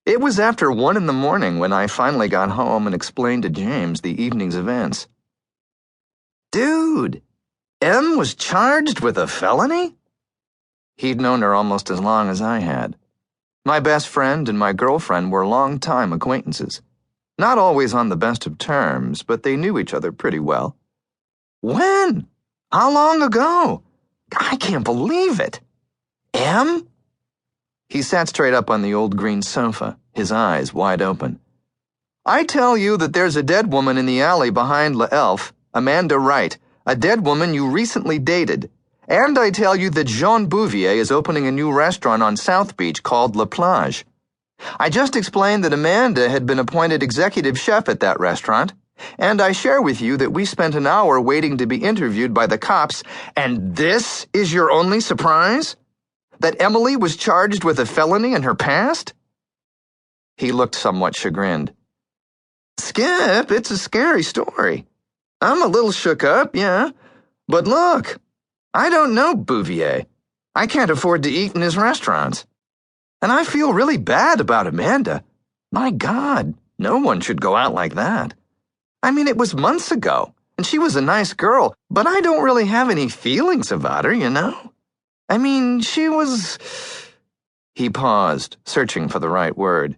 It was after 1 in the morning when I finally got home and explained to James the evening's events. Dude, M was charged with a felony? He'd known her almost as long as I had. My best friend and my girlfriend were long-time acquaintances. Not always on the best of terms, but they knew each other pretty well. When? How long ago? I can't believe it. M? He sat straight up on the old green sofa, his eyes wide open. I tell you that there's a dead woman in the alley behind La Elf, Amanda Wright, a dead woman you recently dated. And I tell you that Jean Bouvier is opening a new restaurant on South Beach called La Plage. I just explained that Amanda had been appointed executive chef at that restaurant, and I share with you that we spent an hour waiting to be interviewed by the cops, and this is your only surprise? That Emily was charged with a felony in her past? He looked somewhat chagrined. Skip, it's a scary story. I'm a little shook up, yeah. But look, I don't know Bouvier. I can't afford to eat in his restaurants. And I feel really bad about Amanda. My God, no one should go out like that. I mean, it was months ago, and she was a nice girl, but I don't really have any feelings about her, you know? I mean, she was... He paused, searching for the right word.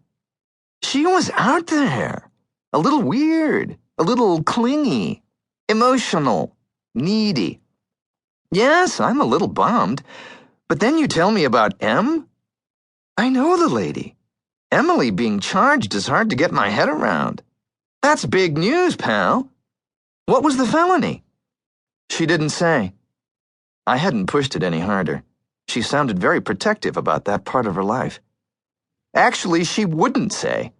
She was out there. A little weird, a little clingy, emotional, needy. Yes, I'm a little bummed, but then you tell me about M? I know the lady. Emily being charged is hard to get my head around. That's big news, pal. What was the felony? She didn't say. I hadn't pushed it any harder. She sounded very protective about that part of her life. Actually, she wouldn't say.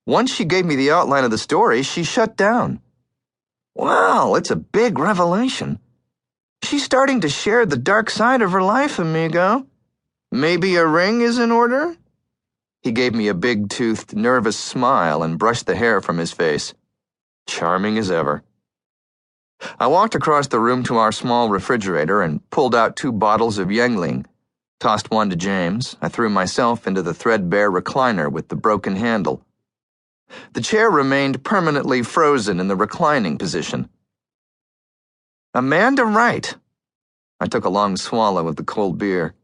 Once she gave me the outline of the story, she shut down. Wow, it's a big revelation. She's starting to share the dark side of her life, amigo. Maybe a ring is in order? He gave me a big-toothed, nervous smile and brushed the hair from his face. Charming as ever. I walked across the room to our small refrigerator and pulled out 2 bottles of Yuengling. Tossed one to James. I threw myself into the threadbare recliner with the broken handle. The chair remained permanently frozen in the reclining position. Amanda Wright. I took a long swallow of the cold beer.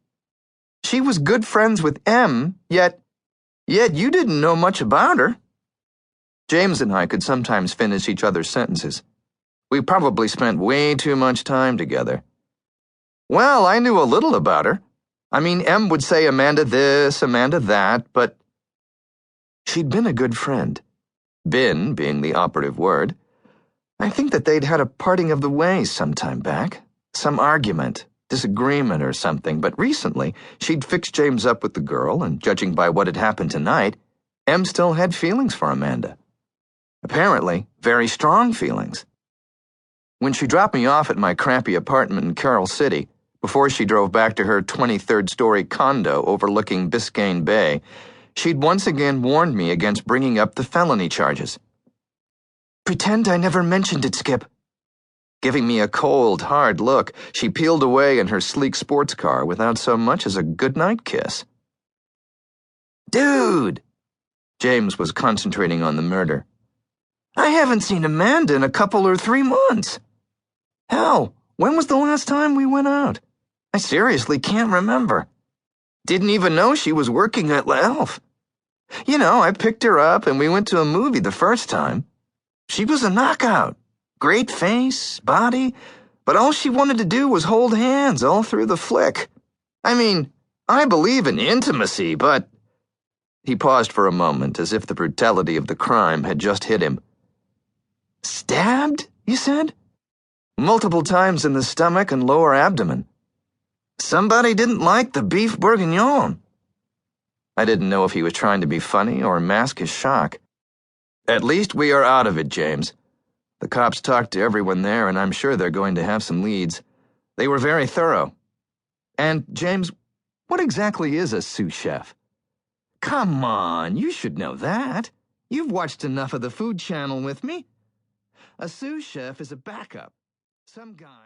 She was good friends with M, yet you didn't know much about her. James and I could sometimes finish each other's sentences. We probably spent way too much time together. Well, I knew a little about her. I mean, M would say Amanda this, Amanda that, but she'd been a good friend. Been being the operative word. I think that they'd had a parting of the ways some time back. Some argument, disagreement or something, but recently she'd fixed James up with the girl, and judging by what had happened tonight, M still had feelings for Amanda. Apparently, very strong feelings. When she dropped me off at my crappy apartment in Carroll City, before she drove back to her 23rd-story condo overlooking Biscayne Bay, she'd once again warned me against bringing up the felony charges. Pretend I never mentioned it, Skip. Giving me a cold, hard look, she peeled away in her sleek sports car without so much as a goodnight kiss. Dude! James was concentrating on the murder. I haven't seen Amanda in a couple or 3 months. Hell, when was the last time we went out? I seriously can't remember. Didn't even know she was working at La Elf. You know, I picked her up and we went to a movie the first time. She was a knockout. Great face, body, but all she wanted to do was hold hands all through the flick. I mean, I believe in intimacy, but... He paused for a moment as if the brutality of the crime had just hit him. Stabbed, you said? Multiple times in the stomach and lower abdomen. Somebody didn't like the beef bourguignon. I didn't know if he was trying to be funny or mask his shock. At least we are out of it, James. The cops talked to everyone there, and I'm sure they're going to have some leads. They were very thorough. And, James, what exactly is a sous chef? Come on, you should know that. You've watched enough of the Food Channel with me. A sous chef is a backup. Some guy...